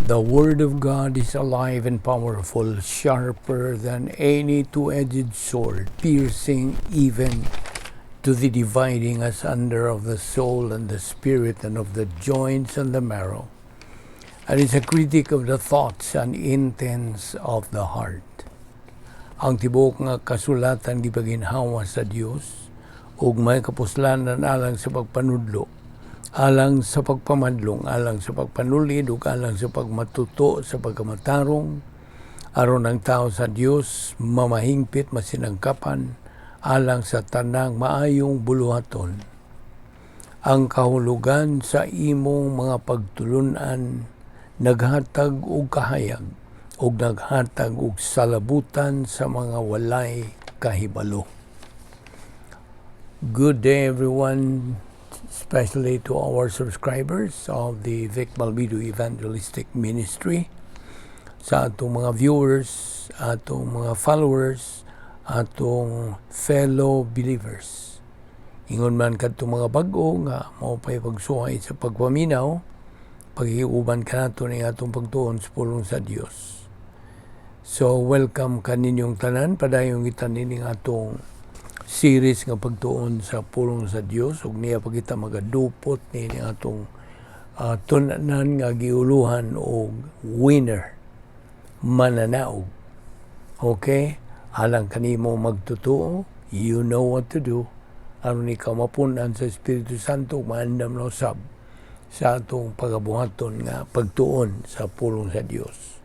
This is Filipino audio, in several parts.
The Word of God is alive and powerful, sharper than any two-edged sword, piercing even to the dividing asunder of the soul and the spirit and of the joints and the marrow, and is a critic of the thoughts and intents of the heart. Ang tibok nga kasulatan gipaginhawa sa Dios, ug may kapuslanan alang sa pagpanudlo, alang sa pagpamadlong, alang sa pagpanulid, ug alang sa pagmatuto sa pagkamatarong, aron ang tao sa Dios mamahingpit masinangkapan, alang sa tanang maayong buluhaton. Ang kahulugan sa imong mga pagtulunan naghatag og kahayag, ug naghatag og salabutan sa mga walay kahibalo. Good day everyone, especially to our subscribers of the Balbido Evangelistic Ministry, sa atong mga viewers, atong mga followers, atong fellow believers. Ingon man kadtong mga bag-o nga mao pay pagsuhay sa pagpaminaw, paghiuban kanato ning atong pagtuon sa pulong sa Dios. So welcome kaninyong tanan, padayon kita nining atong series nga pagtuon sa pulong sa Dios, ug niya pa kita magadupot ni atong tunanan nga giuluhan og winner, mananaog. Okay? Alang kanimo magtutuo, you know what to do. Aron ikaw mapunan sa Espiritu Santo, maandam na usab sa atong pagabuhaton nga pagtuon sa pulong sa Dios.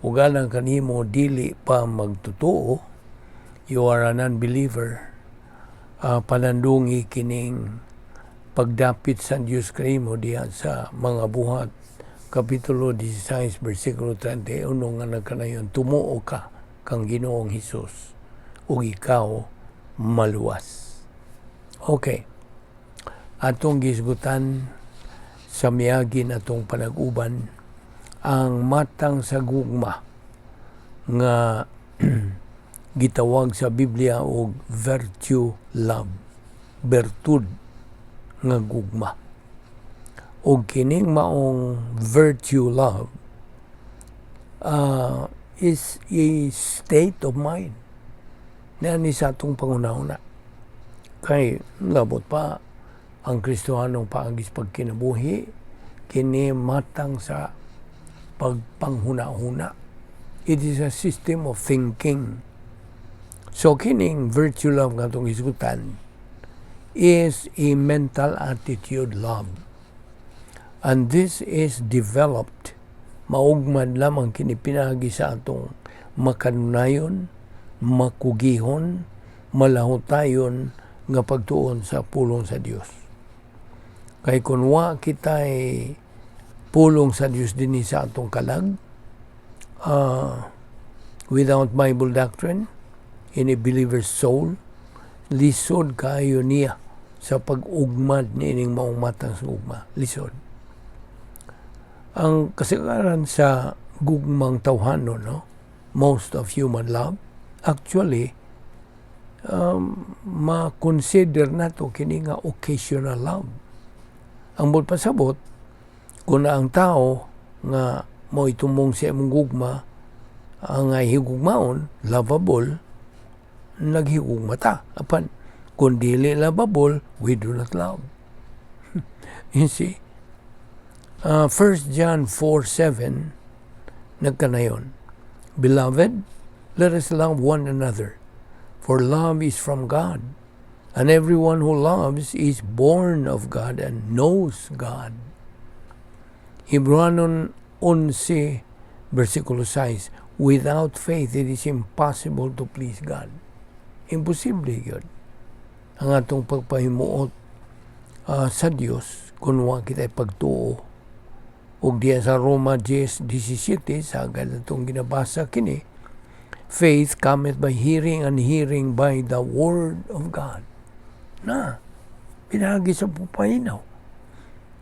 Ug alang kanimo dili pa magtutuo, you are a non-believer, panandungi kining pagdapit sa Diyos kanimo diha sa mga buhat, Kapitulo 16, versikulo 31, nga nagkanayon, tumuo ka kang Ginoong Hesus, ug ikaw maluwas. Okay, atong gisgutan sa miagi natong panag-uban ang matang sa gugma nga gitawag sa Biblia og virtue love, bertud nga gugma. Og kining maong virtue love is a state of mind na ni sa atong pangunahuna. Kay labot pa ang Kristohanong paagis pagkinabuhi, kini matang sa pagpanghuna-huna. It is a system of thinking. So kining virtue love nga itong isgutan is a mental attitude love. And this is developed, maugmad lamang kinipinagi sa atong makanunayon, makugihon, malahutayon nga pagtuon sa pulong sa Dios. Kay kung wa kita'y pulong sa Dios dinhi sa atong kalag, without Bible doctrine in a believer's soul, lisod kaayo niya sa pag-ugmad niining maong matang sa ugma. Lisod. Ang kasagaran sa gugmang tawhano, no? Most of human love, actually, ma-consider nato kini nga occasional love. Ang pasabot, kung ang tao nga mo itumong sa imong gugma, ang higugmaon, lovable, naghigugma ta. Apan, kung dili lovable, we do not love. You see? 1 John 4:7, nagkanayon, Beloved, let us love one another, for love is from God, and everyone who loves is born of God and knows God. Hebreanon 11, versikulo 6, without faith, it is impossible to please God. Imposible yun. Ang atong pagpahimuot sa Dios, kung wa kita'y pagtuo. Ug diya sa Roma 10:17, sagad atong ginabasa kini, faith cometh by hearing, and hearing by the Word of God. Na, pinagi sa pupainaw.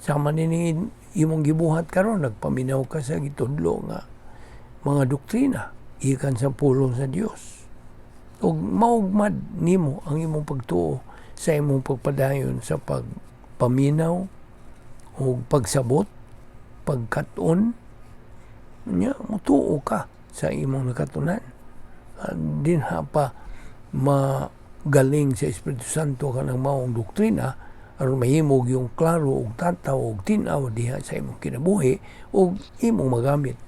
Sama nini imong gibuhat karon, nagpaminaw ka sa gitudlo nga mga doktrina, ikan sa pulong sa Dios. Ug maugmad nimo ang imong pagtuo sa imong pagpadayon sa pagpaminaw o pagsabot, pagkaton, Nya, mutuo ka sa imong nakatunan. Dinha pa magaling sa Espiritu Santo ka ng maong doktrina aron mahimog yung klaro og tataw og tinaw diha sa imong kinabuhi ug imong magamit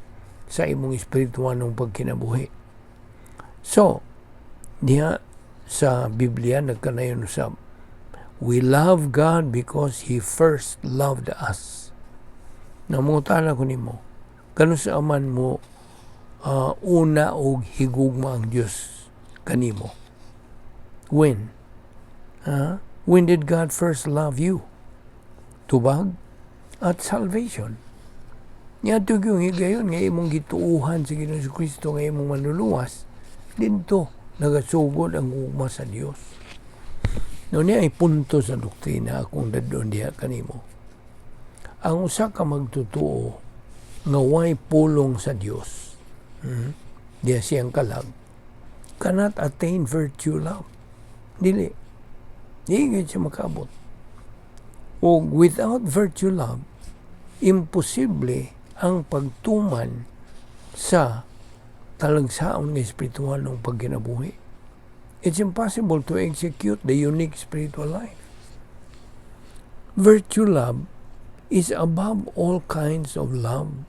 sa imong espirituwanong pagkinabuhi. So, diha sa Biblia nagkanayon usab, we love God because He first loved us. Namutala ko nimo, kanu sa man mo una og higugma ang Dios kanimo? When? When did God first love you? Tubag at salvation. Niadto yung higayon nga imong gituuhan sa Ginoong Kristo nga imong manluluwas, dito nagasugod ang gugma sa Dios. No niya ay punto sa doktrina akong dadon diha kanimo. Ang usa ka magtutuo nga way pulong sa Dios, diya siyang kalag, cannot attain virtue love. Dili siya makaabot. O without virtue love, imposible ang pagtuman sa talagsaon ng espiritual ng pagkinabuhi. It's impossible to execute the unique spiritual life. Virtue love is above all kinds of love.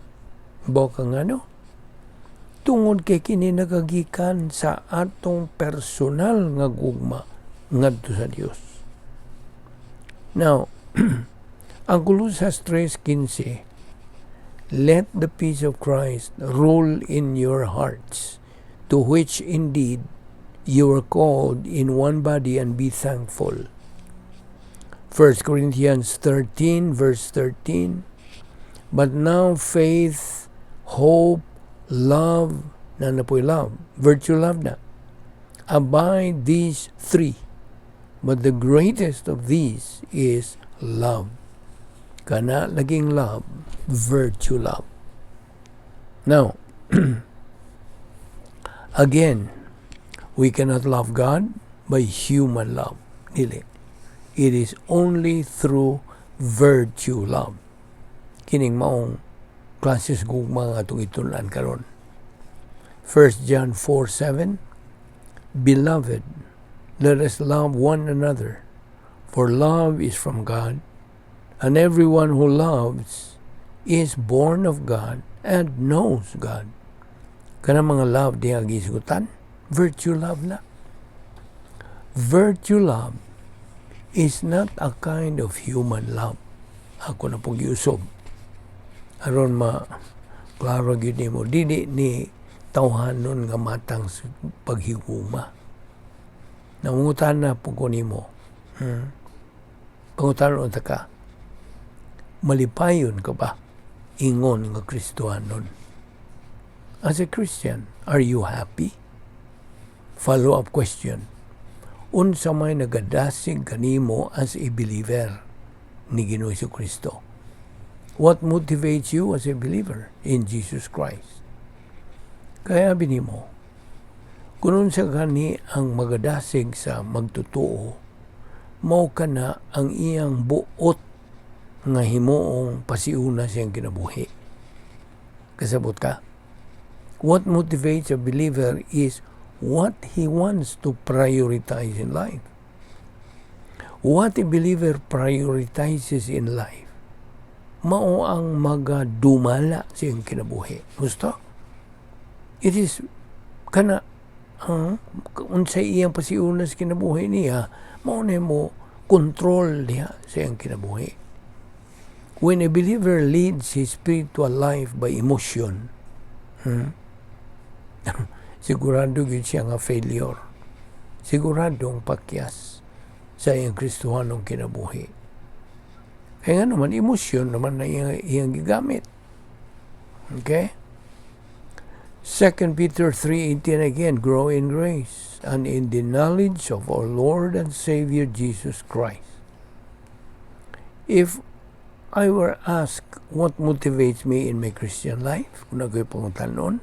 Baka nga no? Tungod kay kini nagagikan sa atong personal nga gugma ngadto sa Dios. Now, ang Colosas 3:15, let the peace of Christ rule in your hearts, to which indeed you are called in one body, and be thankful. 1 Corinthians 13 verse 13, but now faith, hope, love, virtue love na, abide these three, but the greatest of these is love. Kana laging love, virtue love. Now, again, we cannot love God by human love. Dili. It is only through virtue love. Kining maong klases gugma nga itong itunan karon. 1 John 4:7, beloved, let us love one another, for love is from God, and everyone who loves is born of God and knows God. Kana mga love diha gisgutan, virtue love na. Virtue love is not a kind of human love. Ako na pong giusob. Aron klaro gyud nimo, dili ni tawhanon nga matang paghiguma. Nangungutan na po ko nimo. Pangutan ta ka, malipayon ka ba ingon nga Kristohanon? As a Christian, are you happy? Follow-up question. Unsa may nagadasig kanimo as a believer ni Ginoong Kristo? What motivates you as a believer in Jesus Christ? Kaya binimo, kung sa gani ang magadasig sa magtutuo, mao kana ang iyang buot nga himuong pasiuna siyang kinabuhi. Kasabot ka? What motivates a believer is what he wants to prioritize in life. What a believer prioritizes in life, mao ang magadumala siyang kinabuhi. Gusto? It is kana unsay iyang pasiuna sa kinabuhi niya, mao na mo control niya sa iyang kinabuhi. When a believer leads his spiritual life by emotion, sigurado yun siya nga failure. Siguradong pakyas sa iyang Kristohanong kinabuhi. Kaya nga naman, emosyon naman na iyang gigamit. Okay? 2 Peter 3:18 again, grow in grace and in the knowledge of our Lord and Savior Jesus Christ. If I were asked what motivates me in my Christian life, kung ako'y pangutanon,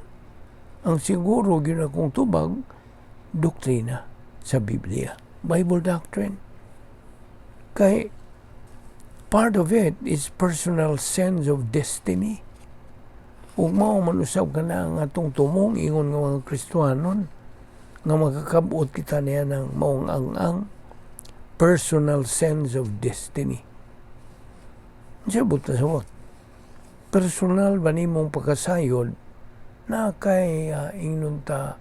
ang siguro yun akong tubag, doktrina sa Biblia, Bible doctrine. Kay part of it is personal sense of destiny. Ug mao man usab kana ang atong tumong ingon nga mga Kristiyanon nga makakabot kita niya ng maong ang personal sense of destiny. Sabot na sabot. Personal ba nimong pagkasayod na kay ingnon ta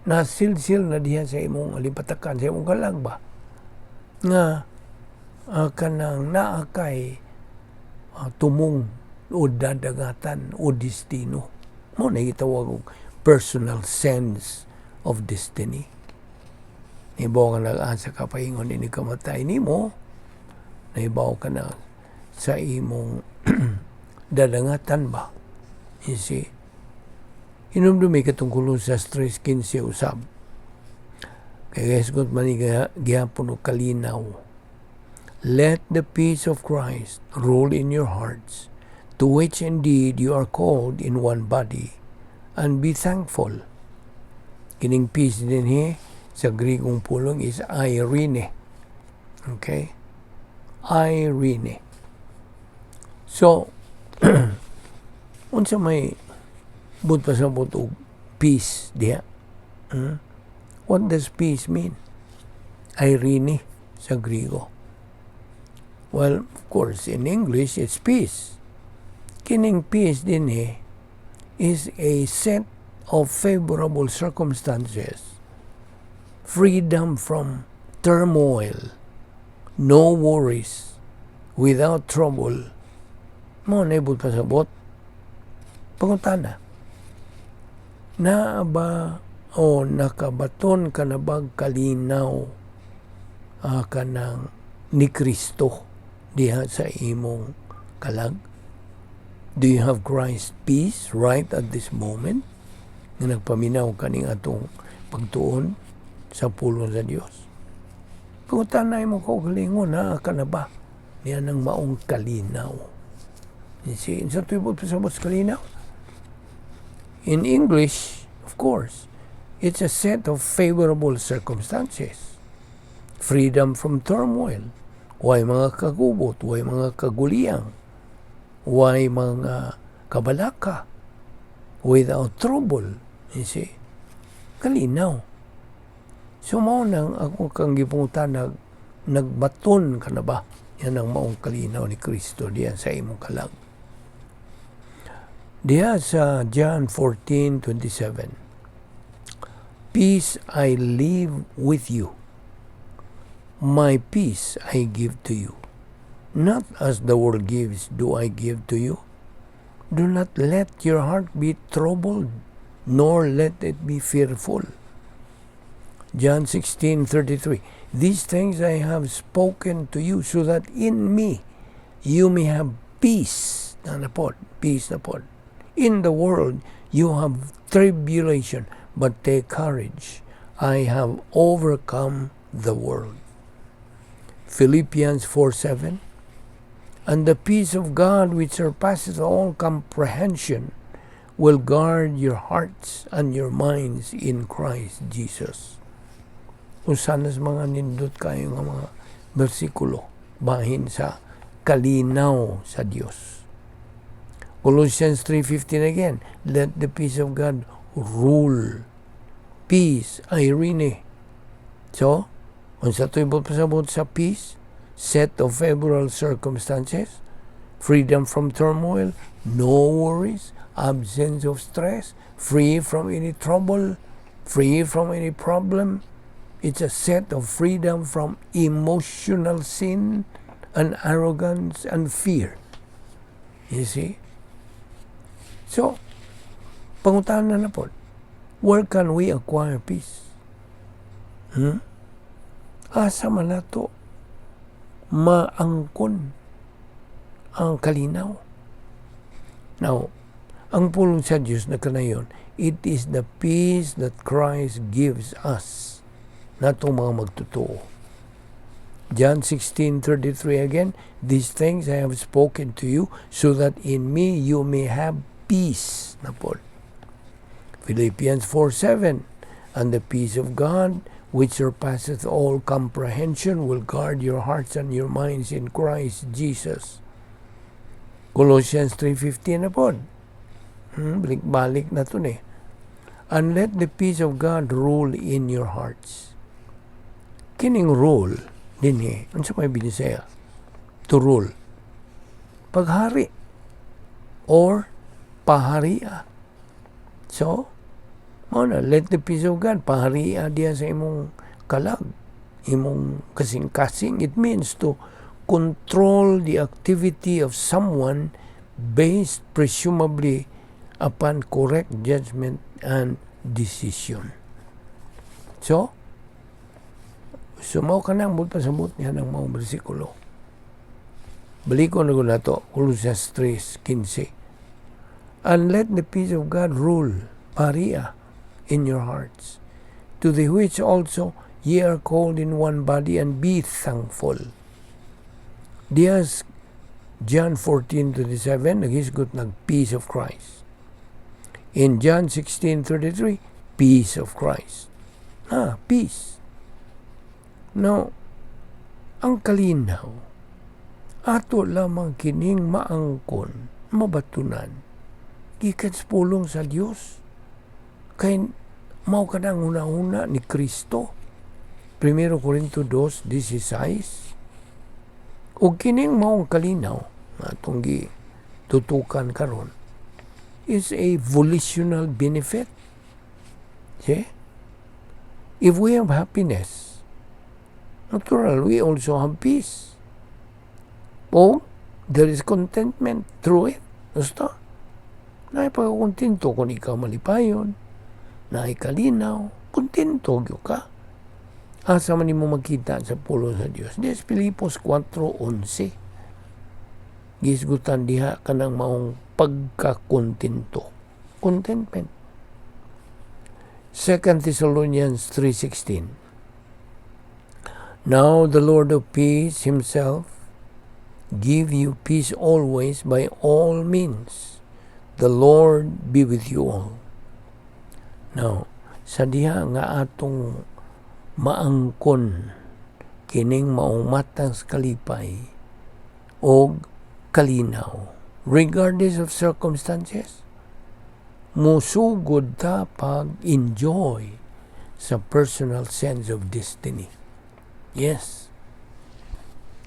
nasilsil na diha sa imong alipatakan, sa imong kalag ba? Nga kanang naa kay tumong o dadagatan o destino. Mo na gitawag og personal sense of destiny. Ibaw ka nag-asa ka paingon ini kamatay nimo, naibaw ka na sa imong dadangatan ba? You see? Hinumdumi katungkulo sa 3:15 usab. Kaya esgot man gihapon og kalinaw. Let the peace of Christ rule in your hearts, to which indeed you are called in one body, and be thankful. Kining peace din sa Grigong pulong is irene. Okay? Irene. So, unsa may but pasabot og peace diha? What does peace mean? Irene sa Grigo. Well, of course, in English, it's peace. Kining peace din is a set of favorable circumstances, freedom from turmoil, no worries, without trouble. Mo naibot pasabot. Pangutana. Na ba o nakabaton ka na bag kalinaw kanang ni Kristo diha sa imong kalag? Do you have Christ's peace right at this moment? Nga nagpaminaw kaning atong pagtuon sa pulong sa Dios. Pangutana mo ko galingon ka na ba niya ng maong kalinaw? You see, sa tuibot pasabot sa kalinaw. In English, of course, it's a set of favorable circumstances. Freedom from turmoil. Way mga kagubot, way mga kaguliyang, way mga kabalaka, without trouble. You see? Kalinaw. So, mao nang ako kang gipungutan nagbaton ka na ba? Yan ang maong kalinaw ni Kristo diyan sa imong kalag. Diya sa John 14:27, peace I leave with you. My peace I give to you. Not as the world gives do I give to you. Do not let your heart be troubled, nor let it be fearful. John 16:33, these things I have spoken to you, so that in me you may have peace. Peace na pod. In the world you have tribulation, but take courage. I have overcome the world. Philippians 4:7, and the peace of God which surpasses all comprehension will guard your hearts and your minds in Christ Jesus. Usanas mga nindot kayo nga mga bersikulo bahin sa kalinaw sa Dios. Colossians 3:15 again, let the peace of God rule. Peace, irene. So, unsa to'y pasabot sa peace, set of favorable circumstances, freedom from turmoil, no worries, absence of stress, free from any trouble, free from any problem. It's a set of freedom from emotional sin and arrogance and fear. You see? So, pangutanan na po, where can we acquire peace? Asa man nato maangkon ang kalinaw. Now, ang pulong sa Diyos na kanayon, it is the peace that Christ gives us, natong mga magtotoo. John 16:33 again, these things I have spoken to you, so that in me you may have peace. Philippians 4:7, and the peace of God, which surpasseth all comprehension, will guard your hearts and your minds in Christ Jesus. Colossians 3:15 na po. Balik-balik na to eh. And let the peace of God rule in your hearts. Kining rule din ano sa may binisaya? To rule. Paghari. Or paharia. So, let the peace of God paharia diya sa imong kalag. Imong kasing-kasing. It means to control the activity of someone based presumably upon correct judgment and decision. So mao ka nang pasabot niya ng mga bersikulo. Balikon na to, Colossians 3:15. And let the peace of God rule, paria, in your hearts, to the which also ye are called in one body, and be thankful. Dias John 14:27, naghisgot ng peace of Christ. In John 16:33, peace of Christ. Peace. Now, ang kalinaw, ato lamang kining maangkon, mabatunan, gikan sa pulong sa Dios. Kay mao ka nang una-una ni Kristo. 1 Corinto 2:16. O kining maong kalinaw, atong tutukan karon, is a volitional benefit. See? If we have happiness, natural, we also have peace. O, there is contentment through it. Basta, naipagkontento kung ikaw malipayon, naikalinaw, kontento ka. Asa man mo magkita sa pulo sa Dios. Des Filipos 4:11. Gisgutan diha kanang maong pagkakontento. Contentment. 2 Thessalonians 3:16. Now the Lord of peace himself give you peace always by all means. The Lord be with you all. Now, sa diha nga atong maangkon kining maong matang kalipay o kalinaw, regardless of circumstances, musugod ta pag-enjoy sa personal sense of destiny. Yes.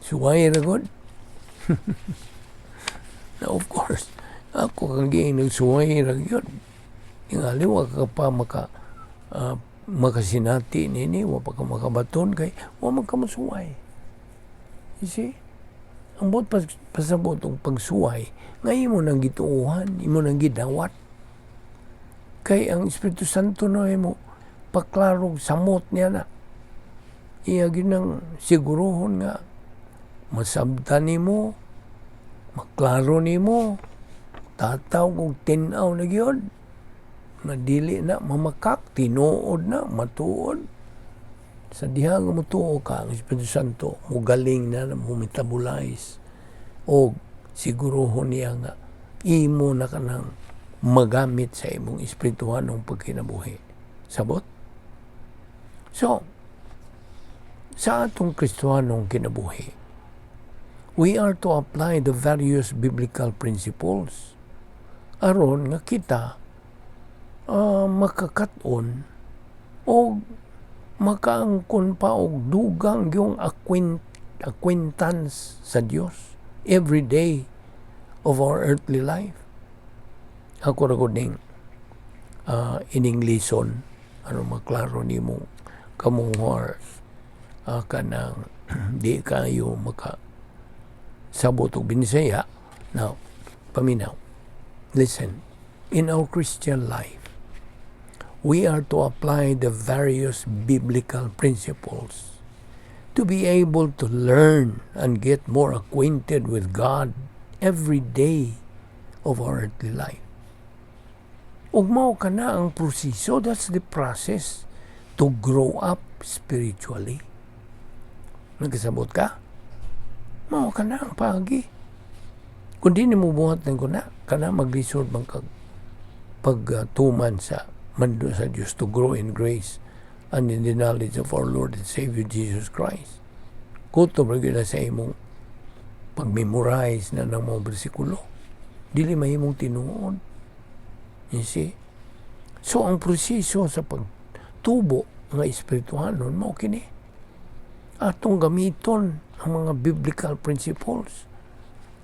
Suway ra gud. Now, of course, ako kang nagsuway ra gyud. Ingali wa ka pa makasinati nini, wa pa ka makabaton kay wa man ka masuway. You see? Ang bot pasabot ang pagsuway, nga imo nang gituuhan, imo nang gidawat. Kay ang Espiritu Santo na imo paklarog samot niya na. Iya ginang siguruhon nga masabtan nimo, maklaro nimo, tataw kung tinaw na gyud. Madili na mamakak, tinuod na, matuod. Sa diha nga mutuo ka, ang Espiritu Santo, mugaling na mumetabolize. O siguruhon niya nga, imo na ka nang magamit sa imong espirituhanong pagkinabuhi. Sabot? So, sa atong Kristohanong kinabuhi, we are to apply the various biblical principles aron nga kita makakaton o makaangkon pa og dugang yung acquaintance sa Dios every day of our earthly life. Ako ra gud ning ining lesson aron maklaro nimo kamong kanang di kayo maka sabot og binisaya. Now, paminaw. Listen, in our Christian life, we are to apply the various biblical principles to be able to learn and get more acquainted with God every day of our earthly life. Ug mao kana ang proseso, that's the process to grow up spiritually. Nagkasabot ka? Mao kana ang pagi. Kung di mo buhat ng kuna, kana maglisod bang pagtuman sa mando sa Diyos to grow in grace and in the knowledge of our Lord and Savior Jesus Christ. Kuto ba sa imong pag-memorize na ng mga bersikulo. dili mahimong tinuod. You see? So ang proseso sa pagtubo nga espirituhanon mao kini. Atong gamiton ang mga biblical principles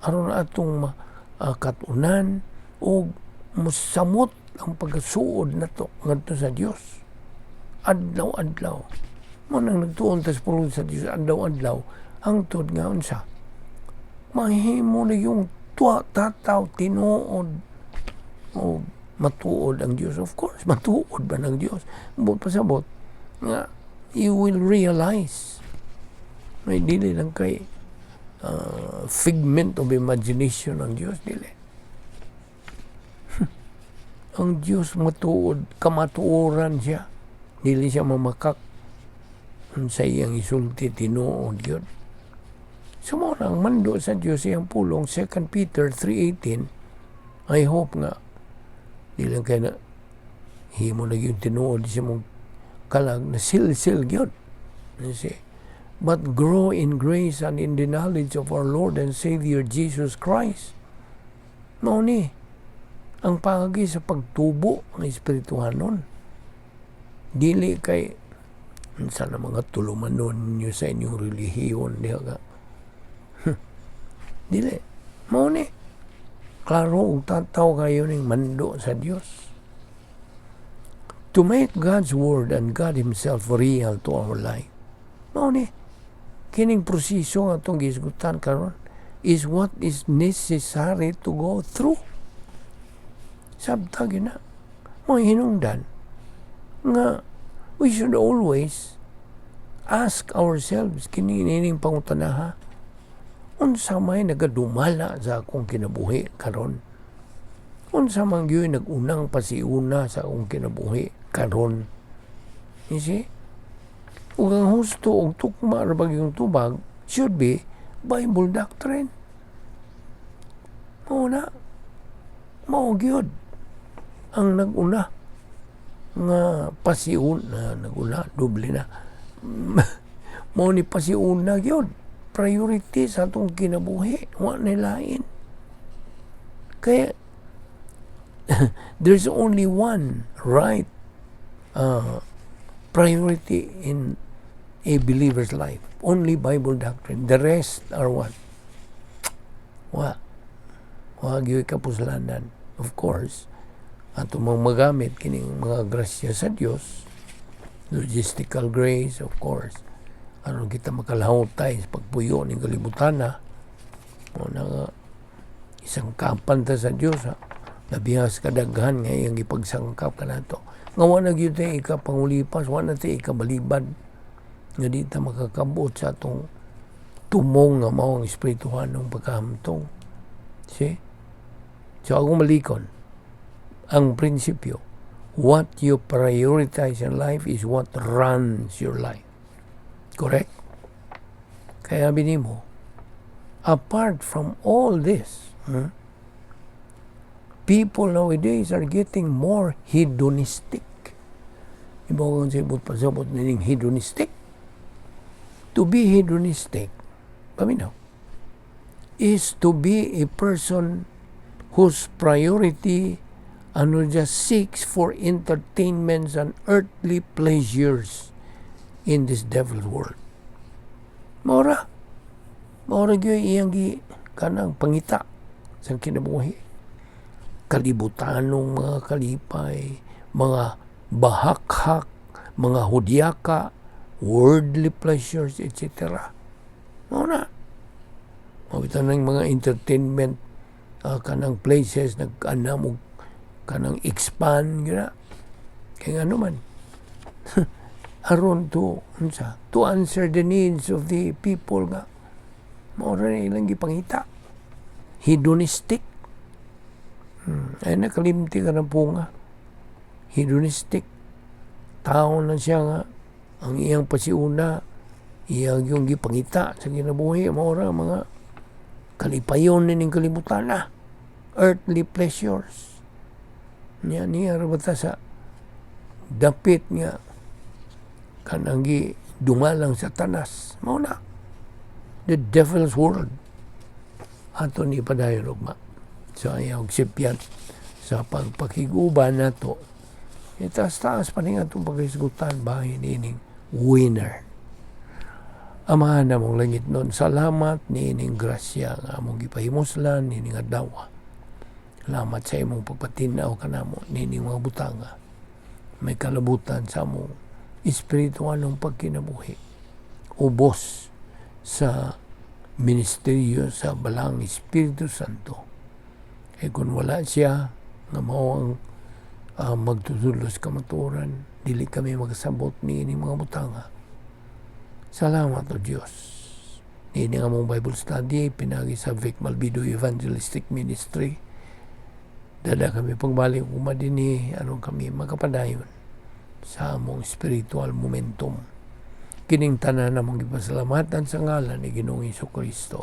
aron atong katunan o musamot ang pagsuod nato ngadto sa Dios. Adlaw-adlaw. Mo nang nagtuon tas pulong sa Dios adlaw-adlaw hangtod nga unsa? Mahimo na yung tataw tinuod o matuod ang Diyos. Of course, matuod ba ng Diyos? Pasabot nga you will realize may dili lang kay figment of imagination ng Diyos, dili. Ang Diyos matuod, kamatuoran siya. Dili siya mamakak sa iyang isulti tinuod yun. Sumorang mando sa Diyos iyang pulong 2 Peter 3:18. I hope nga di lang kaya na himo na yung tinuod siya mong kalag na sil-sil yun. But grow in grace and in the knowledge of our Lord and Savior Jesus Christ. No ni ang pagi sa pagtubo ng espirituhanon. Dili kay sa mga tulumanon nyo sa inyong relihiyon diha ka. Dili. Mao ni. Klaro ug tataw kayo ning mando sa Dios. To make God's word and God himself real to our life. Mao ni. Kining proseso nga atong gisgutan karon is what is necessary to go through. Sabta gina. Mo hinungdan nga we should always ask ourselves kinining pangutanaha unsa may nagadumala sa akong kinabuhi karon, unsa man gyud nagunang pasiuna sa akong kinabuhi karon. You see, ug ang husto ug tukma ra bagyong tubag should be Bible doctrine. Mao gyud ang naguna nga pasiuna, naguna doble na. Mao ni pasiuna gyud priority sa atong kinabuhi, wa na lain. Kaya there's only one right priority in a believer's life, only Bible doctrine. The rest are what? Wa gyud kapuslanan. Of course, ato mong magamit kining mga grasya sa Dios, logistical grace, of course, aron kita makalahutay sa pagpuyo ning kalibutan na mo na isang kapan ta sa Dios, labihas kadaghan nga iyang gipagsangkap kanato nga wala gyud tay ikapangulipas, wala tay ikabalibad nga di ta makakabot sa atong tumong nga mao ang espirituhan ng pagkahamtong. See? So akong malikon ang prinsipyo, what you prioritize in life is what runs your life. Correct? Kaya binimo, apart from all this, people nowadays are getting more hedonistic. Iba kung sibot pasabot nining hedonistic. To be hedonistic, paminaw, is to be a person whose priority just seeks for entertainments and earthly pleasures in this devil's world. Maura gyud iyang kanang pangita sa kinabuhi. Kalibutanong mga kalipay, mga bahakhak, mga hudyaka, worldly pleasures, etc. Mauna. Mawitan ng mga entertainment kanang places nag-anam og kanang expand gina. Kaya ano man. Aron to answer the needs of the people nga. Maura na ilang gipangita. Hedonistic. Ay nakalimti ka ng punga. Hedonistic. Tao na siya nga. Ang iyang pasiuna, iyang yung gipangita sa kinabuhi. Maura mga kalipayon ning kalibutan na. Earthly pleasures. Niya rabata sa dapit nga kananggi dumalang sa tanas. Mauna. The devil's world. Ato ni padayon ugma. So ayaw sipyat sa pagpakiguban nato. Taas-taas pa rin atong paghisgutan bahin ining winner. Amahan na mong langit nun, salamat ni ining grasya nga among gipahimuslan ining adlaw. Salamat sa imong pagpatinaw kanamo nining mga butanga. May kalabutan sa among espiritualong pagkinabuhi. Ubos sa ministeryo sa balang Espiritu Santo. Kung wala siya, nga mao ang magtutulos kamaturan, dili kami magasabot ni ining mga butanga. Salamat o Diyos. Nini nga mong Bible study, pinagi sa Vic Balbido Evangelistic Ministry. Dada kami pagbalik kumadini, anong kami magkapadayon sa among spiritual momentum. Kining tanan namong ipasalamatan sa ngalan ni Ginoong Hesus Kristo.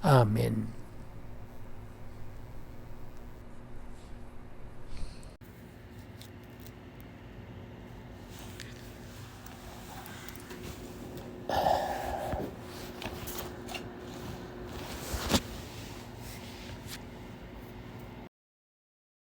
Amen.